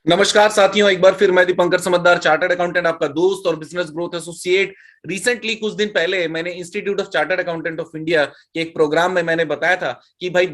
नमस्कार साथियों, एक बार फिर मैं दीपंकर समझदार, चार्टर्ड अकाउंटेंट, आपका दोस्त और बिजनेस ग्रोथ एसोसिएट। रिसेंटली कुछ दिन पहले मैंने institute of chartered accountant of India के एक प्रोग्राम में मैंने बताया था कि भाई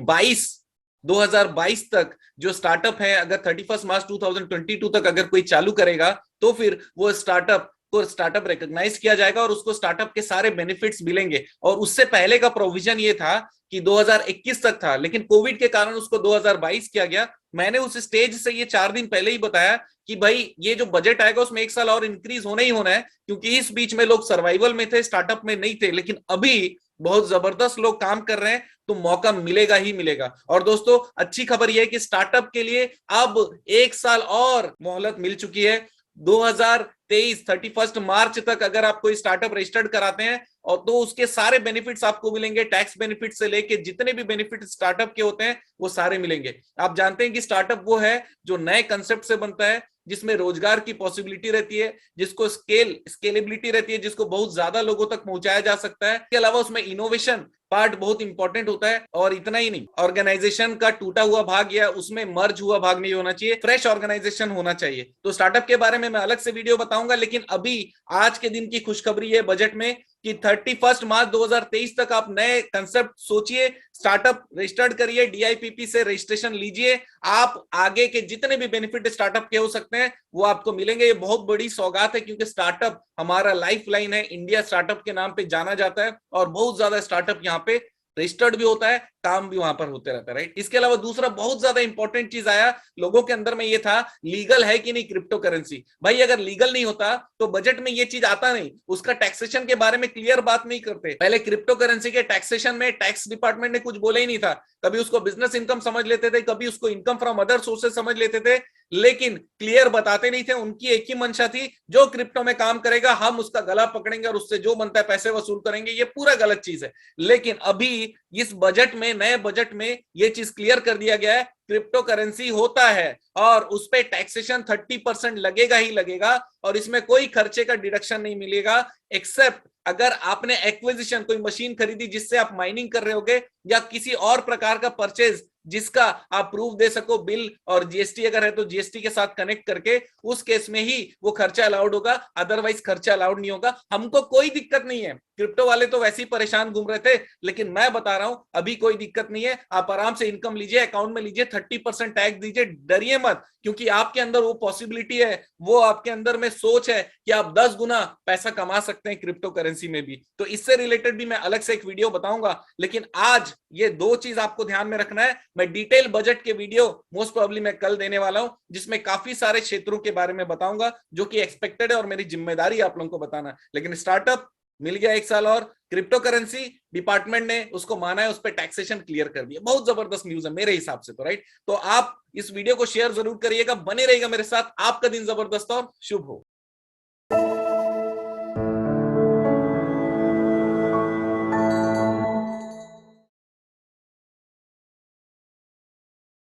2022 तक जो स्टार्टअप है, अगर 31 मार्च 2022 तक अगर कोई चालू करेगा तो फिर वो स्टार्टअप रिकॉग्नाइज किया जाएगा और उसको स्टार्टअप के सारे बेनिफिट्स मिलेंगे। और उससे पहले का प्रोविजन ये था कि 2021 तक था, लेकिन कोविड के कारण उसको 2022 किया गया। मैंने उस स्टेज से ये 4 दिन पहले ही बताया कि भाई ये जो बजट आएगा उसमें 1 साल और इंक्रीज होना ही होना है, क्योंकि इस बीच में लोग सर्वाइवल में थे, स्टार्टअप में नहीं थे। लेकिन अभी बहुत जबरदस्त लोग काम कर रहे हैं, तो मौका मिलेगा ही मिलेगा। और दोस्तों, अच्छी खबर यह है कि स्टार्टअप के लिए अब 1 साल और मोहलत मिल चुकी है। 2023 31 मार्च तक अगर आप कोई स्टार्टअप रजिस्टर्ड कराते हैं और तो उसके सारे बेनिफिट्स आपको मिलेंगे। टैक्स बेनिफिट से लेके जितने भी बेनिफिट स्टार्टअप के होते हैं वो सारे मिलेंगे। आप जानते हैं कि स्टार्टअप वो है जो नए कंसेप्ट से बनता है, जिसमें रोजगार की पॉसिबिलिटी रहती है, जिसको स्केलेबिलिटी रहती है, जिसको बहुत ज्यादा लोगों तक पहुंचाया जा सकता है। इसके अलावा उसमें इनोवेशन पार्ट बहुत इंपॉर्टेंट होता है। और इतना ही नहीं, ऑर्गेनाइजेशन का टूटा हुआ भाग या उसमें मर्ज हुआ भाग नहीं होना चाहिए, फ्रेश ऑर्गेनाइजेशन होना चाहिए। तो स्टार्टअप के बारे में मैं अलग से वीडियो बताऊंगा, लेकिन अभी आज के दिन की खुशखबरी है बजट में कि 31 मार्च 2023 तक आप नए कंसेप्ट सोचिए, स्टार्टअप रजिस्टर्ड करिए, डीआईपीपी से रजिस्ट्रेशन लीजिए। आप आगे के जितने भी बेनिफिट स्टार्टअप के हो सकते हैं वो आपको मिलेंगे। ये बहुत बड़ी सौगात है, क्योंकि स्टार्टअप हमारा लाइफ लाइन है। इंडिया स्टार्टअप के नाम पे जाना जाता है और बहुत ज्यादा स्टार्टअप यहाँ पे रजिस्टर्ड भी होता है, काम भी वहां पर होते रहता है, राइट। इसके अलावा दूसरा बहुत ज्यादा इंपॉर्टेंट चीज आया लोगों के अंदर में, ये था लीगल है कि नहीं क्रिप्टो करेंसी। भाई अगर लीगल नहीं होता तो बजट में ये चीज आता नहीं, उसका टैक्सेशन के बारे में क्लियर बात नहीं करते। पहले क्रिप्टो करेंसी के टैक्सेशन में टैक्स डिपार्टमेंट ने कुछ बोला ही नहीं था। कभी उसको बिजनेस इनकम समझ लेते थे, कभी उसको इनकम फ्रॉम अदर सोर्सेज समझ लेते थे, लेकिन क्लियर बताते नहीं थे। उनकी एक ही मंशा थी, जो क्रिप्टो में काम करेगा हम उसका गला पकड़ेंगे और उससे जो बनता है पैसे वसूल करेंगे। ये पूरा गलत चीज है। लेकिन अभी इस बजट में, नए बजट में ये चीज क्लियर कर दिया गया है, क्रिप्टो करेंसी होता है और उस पर टैक्सेशन 30% लगेगा ही लगेगा। और इसमें कोई खर्चे का डिडक्शन नहीं मिलेगा, एक्सेप्ट अगर आपने एक्विजिशन, कोई मशीन खरीदी जिससे आप माइनिंग कर रहे होगे, या किसी और प्रकार का परचेज जिसका आप प्रूफ दे सको, बिल और जीएसटी अगर है तो जीएसटी के साथ कनेक्ट करके, उस केस में ही वो खर्चा अलाउड होगा, अदरवाइज खर्चा अलाउड नहीं होगा। हमको कोई दिक्कत नहीं है। क्रिप्टो वाले तो वैसे ही परेशान घूम रहे थे, लेकिन मैं बता रहा हूं अभी कोई दिक्कत नहीं है। आप आराम से इनकम लीजिए, अकाउंट में लीजिए, 30% टैक्स दीजिए, डरिए मत, क्योंकि आपके अंदर वो पॉसिबिलिटी है, वो आपके अंदर में सोच है कि आप 10 गुना पैसा कमा सकते हैं क्रिप्टो करेंसी में भी। तो इससे रिलेटेड भी मैं अलग से एक वीडियो बताऊंगा, लेकिन आज ये दो चीज आपको ध्यान में रखना है। मैं डिटेल बजट के वीडियो मोस्ट प्रोबेबली मैं कल देने वाला हूं, जिसमें काफी सारे क्षेत्रों के बारे में बताऊंगा जो कि एक्सपेक्टेड है और मेरी जिम्मेदारी आप लोगों को बताना। लेकिन स्टार्टअप मिल गया 1 साल और, क्रिप्टो करेंसी डिपार्टमेंट ने उसको माना है, उस पर टैक्सेशन क्लियर कर दिया। बहुत जबरदस्त न्यूज है मेरे हिसाब से तो, राइट। तो आप इस वीडियो को शेयर जरूर करिएगा, बने रहिएगा मेरे साथ। आपका दिन जबरदस्त और शुभ हो।